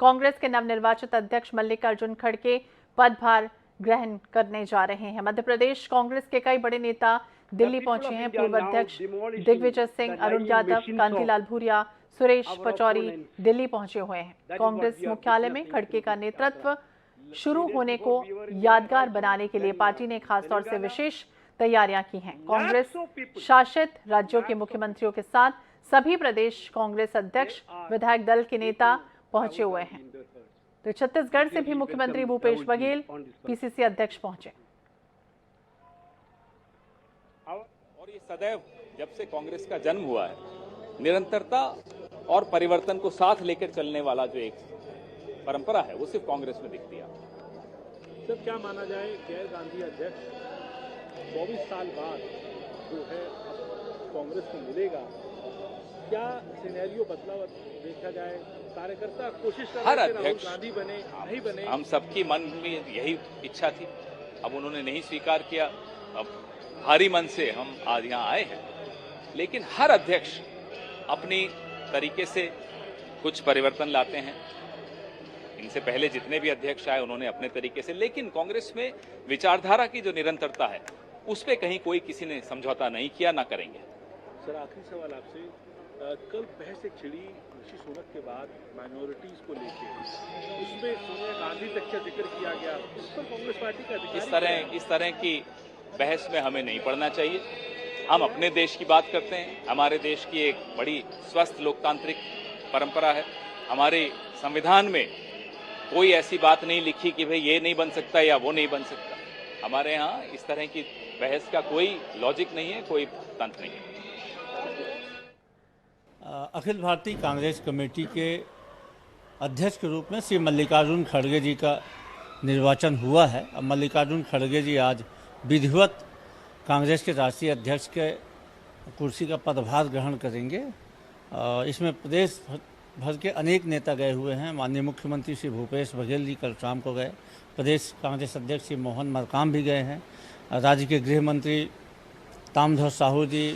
कांग्रेस के नवनिर्वाचित अध्यक्ष मल्लिकार्जुन खड़गे पदभार ग्रहण करने जा रहे हैं। मध्य प्रदेश कांग्रेस के कई बड़े नेता दिल्ली पहुंचे हैं। पूर्व अध्यक्ष दिग्विजय सिंह, अरुण यादव, कांतिलाल भूरिया, सुरेश पचौरी दिल्ली पहुंचे हुए हैं। कांग्रेस मुख्यालय में खड़गे का नेतृत्व शुरू होने को यादगार बनाने के लिए पार्टी ने खासतौर से विशेष तैयारियां की हैं। कांग्रेस शासित राज्यों के मुख्यमंत्रियों के साथ सभी प्रदेश कांग्रेस अध्यक्ष, विधायक दल के नेता पहुंचे हुए हैं। तो छत्तीसगढ़ से भी मुख्यमंत्री भूपेश बघेल, पीसीसी अध्यक्ष पहुंचे। और ये सदैव जब से कांग्रेस का जन्म हुआ है, निरंतरता और परिवर्तन को साथ लेकर चलने वाला जो एक परंपरा है वो सिर्फ कांग्रेस में दिखती है। सर, क्या माना जाए गैर गांधी अध्यक्ष 24 साल बाद जो है कांग्रेस को मिलेगा, क्या सिनेरियो बदलाव देखा जाए? कार्यकर्ता कोशिश कर हर रहे थे अध्यक्ष राहुल गांधी बने, नहीं बने। हम सबकी मन में यही इच्छा थी, अब उन्होंने नहीं स्वीकार किया। अब भारी मन से हम आज यहाँ आए हैं, लेकिन हर अध्यक्ष अपनी तरीके से कुछ परिवर्तन लाते हैं। इनसे पहले जितने भी अध्यक्ष आए उन्होंने अपने तरीके से, लेकिन कांग्रेस में विचारधारा की जो निरंतरता है उस पे कहीं कोई किसी ने समझौता नहीं किया, ना करेंगे। सर, आखिरी सवाल आपसे, कल बहस एक छिड़ी ऋषि सुनक के बाद माइनॉरिटीज को लेके, उसमें सोनिया गांधी तक का जिक्र किया गया। इस पर कांग्रेस पार्टी का इस तरह की बहस में हमें नहीं पड़ना चाहिए। हम अपने देश की बात करते हैं। हमारे देश की एक बड़ी स्वस्थ लोकतांत्रिक परंपरा है। हमारे संविधान में कोई ऐसी बात नहीं लिखी कि भाई ये नहीं बन सकता या वो नहीं बन सकता। हमारे यहाँ इस तरह की बहस का कोई लॉजिक नहीं है, कोई तंत्र नहीं है। अखिल भारतीय कांग्रेस कमेटी के अध्यक्ष के रूप में श्री मल्लिकार्जुन खड़गे जी का निर्वाचन हुआ है। अब मल्लिकार्जुन खड़गे जी आज विधिवत कांग्रेस के राष्ट्रीय अध्यक्ष के कुर्सी का पदभार ग्रहण करेंगे। इसमें प्रदेश भर के अनेक नेता गए हुए हैं। माननीय मुख्यमंत्री श्री भूपेश बघेल जी कल शाम को गए। प्रदेश कांग्रेस अध्यक्ष श्री मोहन मरकाम भी गए हैं। राज्य के गृह मंत्री ताम्रध्वज साहू जी,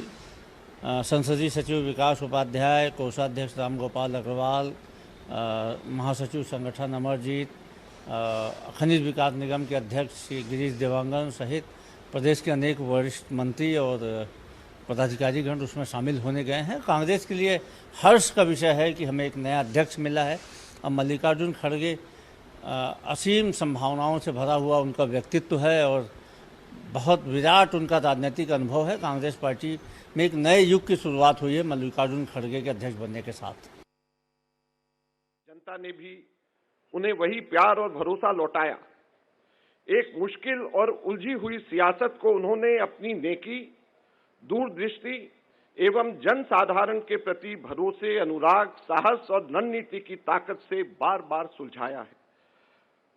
संसदीय सचिव विकास उपाध्याय, कोषाध्यक्ष रामगोपाल अग्रवाल, महासचिव संगठन अमरजीत, खनिज विकास निगम के अध्यक्ष श्री गिरीश देवांगन सहित प्रदेश के अनेक वरिष्ठ मंत्री और पदाधिकारीगण उसमें शामिल होने गए हैं। कांग्रेस के लिए हर्ष का विषय है कि हमें एक नया अध्यक्ष मिला है। अब मल्लिकार्जुन खड़गे असीम संभावनाओं से भरा हुआ उनका व्यक्तित्व है और बहुत विराट उनका राजनीतिक अनुभव है। कांग्रेस पार्टी में एक नए युग की शुरुआत हुई है मल्लिकार्जुन खड़गे के अध्यक्ष बनने के साथ। जनता ने भी उन्हें वही प्यार और भरोसा लौटाया। एक मुश्किल और उलझी हुई सियासत को उन्होंने अपनी नेकी, दूरदृष्टि एवं जन साधारण के प्रति भरोसे, अनुराग, साहस और रणनीति की ताकत से बार बार सुलझाया है।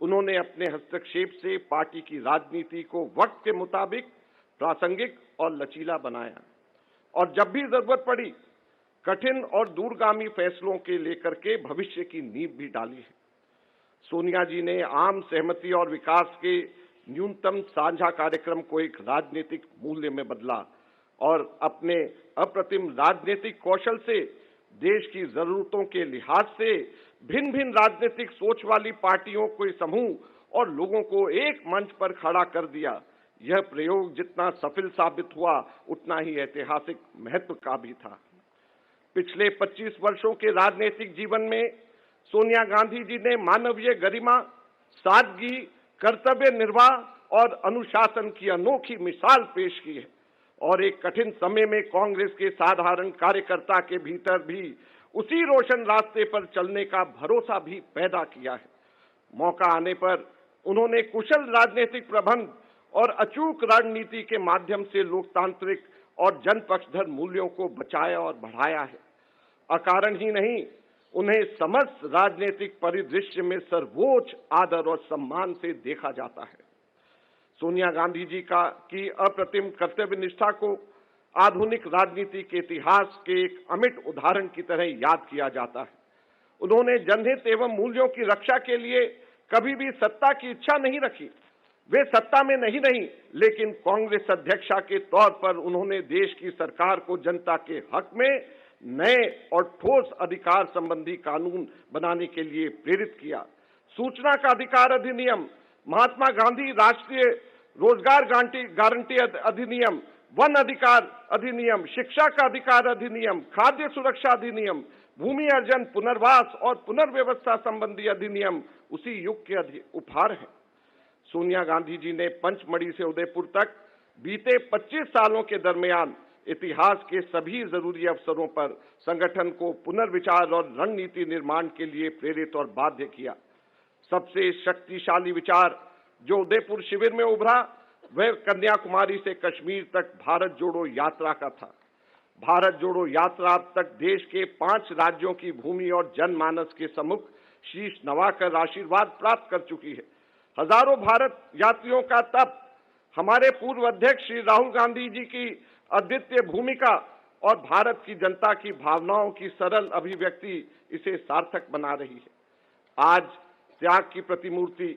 उन्होंने अपने हस्तक्षेप से पार्टी की राजनीति को वक्त के मुताबिक प्रासंगिक और लचीला बनाया और जब भी जरूरत पड़ी कठिन और दूरगामी फैसलों के लेकर के भविष्य की नींव भी डाली है। सोनिया जी ने आम सहमति और विकास के न्यूनतम साझा कार्यक्रम को एक राजनीतिक मूल्य में बदला और अपने अप्रतिम राजनीतिक कौशल से देश की जरूरतों के लिहाज से भिन्न भिन्न राजनीतिक सोच वाली पार्टियों के समूह और लोगों को एक मंच पर खड़ा कर दिया। यह प्रयोग जितना सफल साबित हुआ उतना ही ऐतिहासिक महत्व का भी था। पिछले 25 वर्षों के राजनीतिक जीवन में सोनिया गांधी जी ने मानवीय गरिमा, सादगी, कर्तव्य निर्वाह और अनुशासन की अनोखी मिसाल पेश की है और एक कठिन समय में कांग्रेस के साधारण कार्यकर्ता के भीतर भी उसी रोशन रास्ते पर चलने का भरोसा भी पैदा किया है। मौका आने पर उन्होंने कुशल राजनीतिक प्रबंध और अचूक रणनीति के माध्यम से लोकतांत्रिक और जनपक्षधर मूल्यों को बचाया और बढ़ाया है। अकारण ही नहीं, उन्हें समस्त राजनीतिक परिदृश्य में सर्वोच्च आदर और सम्मान से देखा जाता है। सोनिया गांधी जी की अप्रतिम कर्तव्य निष्ठा को आधुनिक राजनीति के इतिहास के एक अमिट उदाहरण की तरह याद किया जाता है। उन्होंने जनहित एवं मूल्यों की रक्षा के लिए कभी भी सत्ता की इच्छा नहीं रखी। वे सत्ता में नहीं रही, लेकिन कांग्रेस अध्यक्षा के तौर पर उन्होंने देश की सरकार को जनता के हक में नए और ठोस अधिकार संबंधी कानून बनाने के लिए प्रेरित किया। सूचना का अधिकार अधिनियम, महात्मा गांधी राष्ट्रीय रोजगार गारंटी अधिनियम, वन अधिकार अधिनियम, शिक्षा का अधिकार अधिनियम, खाद्य सुरक्षा अधिनियम, भूमि अर्जन, पुनर्वास और पुनर्व्यवस्था संबंधी अधिनियम उसी युग के उपहार हैं। सोनिया गांधी जी ने पंचमढ़ी से उदयपुर तक बीते 25 सालों के दरमियान इतिहास के सभी जरूरी अवसरों पर संगठन को पुनर्विचार और रणनीति निर्माण के लिए प्रेरित और बाध्य किया। सबसे शक्तिशाली विचार जो उदयपुर शिविर में उभरा वह कन्याकुमारी से कश्मीर तक भारत जोड़ो यात्रा का था। भारत जोड़ो यात्रा अब तक देश के 5 राज्यों की भूमि और जनमानस के सम्मुख शीश नवाकर आशीर्वाद प्राप्त कर चुकी है। हजारों भारत यात्रियों का तप, हमारे पूर्व अध्यक्ष श्री राहुल गांधी जी की अद्वितीय भूमिका और भारत की जनता की भावनाओं की सरल अभिव्यक्ति इसे सार्थक बना रही है। आज त्याग की प्रतिमूर्ति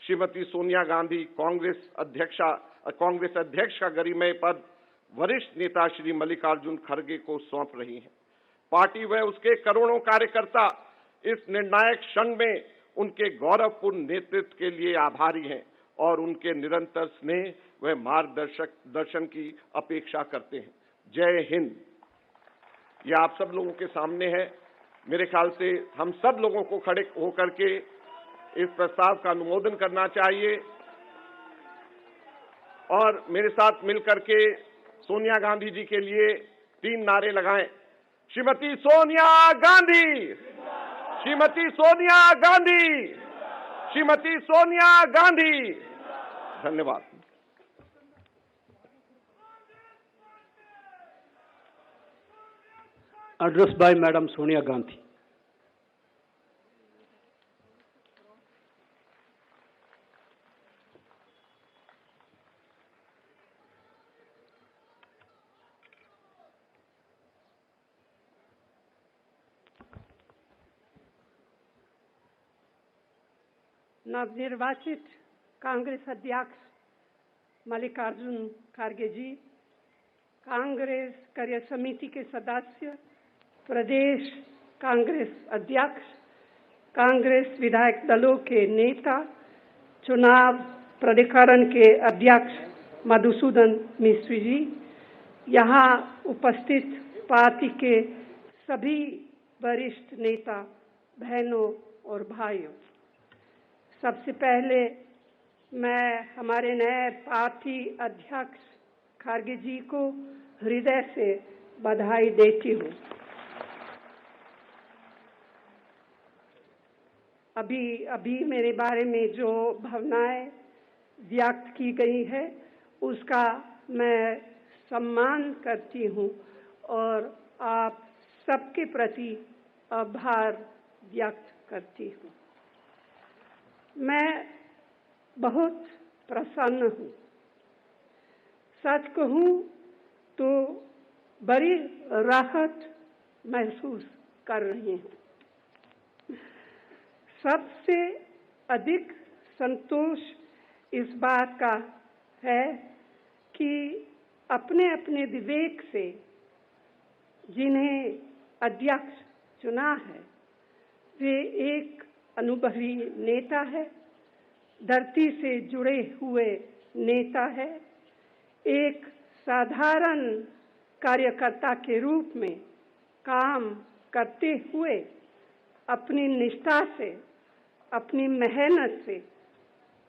श्रीमती सोनिया गांधी कांग्रेस अध्यक्ष का गरिमामय पद वरिष्ठ नेता श्री मल्लिकार्जुन खड़गे को सौंप रही है। पार्टी व उसके करोड़ों कार्यकर्ता इस निर्णायक क्षण में उनके गौरवपूर्ण नेतृत्व के लिए आभारी हैं और उनके निरंतर स्नेह व मार्गदर्शन की अपेक्षा करते हैं। जय हिंद। यह आप सब लोगों के सामने है। मेरे ख्याल से हम सब लोगों को खड़े होकर के इस प्रस्ताव का अनुमोदन करना चाहिए और मेरे साथ मिलकर के सोनिया गांधी जी के लिए 3 नारे लगाएं। श्रीमती सोनिया गांधी, श्रीमती सोनिया गांधी, श्रीमती सोनिया गांधी। धन्यवाद। Address by Madam Sonia Gandhi. नवनिर्वाचित कांग्रेस अध्यक्ष मल्लिकार्जुन खड़गे जी, कांग्रेस कार्य समिति के सदस्य, प्रदेश कांग्रेस अध्यक्ष, कांग्रेस विधायक दलों के नेता, चुनाव प्राधिकरण के अध्यक्ष मधुसूदन मिस्त्री जी, यहाँ उपस्थित पार्टी के सभी वरिष्ठ नेता, बहनों और भाइयों, सबसे पहले मैं हमारे नए पार्टी अध्यक्ष खड़गे जी को हृदय से बधाई देती हूँ। अभी मेरे बारे में जो भावनाएं व्यक्त की गई है उसका मैं सम्मान करती हूँ और आप सबके प्रति आभार व्यक्त करती हूँ। मैं बहुत प्रसन्न हूँ। सच कहूँ तो बड़ी राहत महसूस कर रही हूँ। सबसे अधिक संतोष इस बात का है कि अपने अपने विवेक से जिन्हें अध्यक्ष चुना है वे एक अनुभवी नेता है, धरती से जुड़े हुए नेता है, एक साधारण कार्यकर्ता के रूप में काम करते हुए अपनी निष्ठा से, अपनी मेहनत से,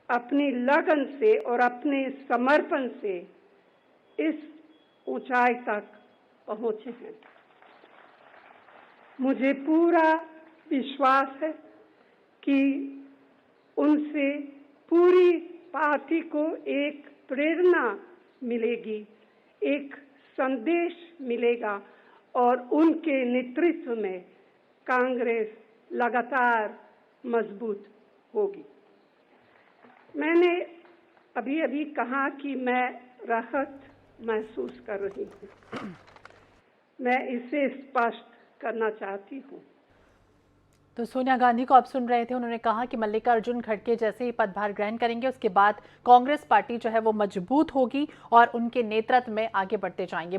अपनी लगन से और अपने समर्पण से इस ऊंचाई तक पहुंचे हैं। मुझे पूरा विश्वास है कि उनसे पूरी पार्टी को एक प्रेरणा मिलेगी, एक संदेश मिलेगा और उनके नेतृत्व में कांग्रेस लगातार मजबूत होगी। मैंने अभी कहा कि मैं राहत महसूस कर रही हूँ। मैं इसे स्पष्ट करना चाहती हूँ। तो सोनिया गांधी को आप सुन रहे थे, उन्होंने कहा कि मल्लिकार्जुन खड़गे जैसे ही पदभार ग्रहण करेंगे उसके बाद कांग्रेस पार्टी जो है वो मजबूत होगी और उनके नेतृत्व में आगे बढ़ते जाएंगे।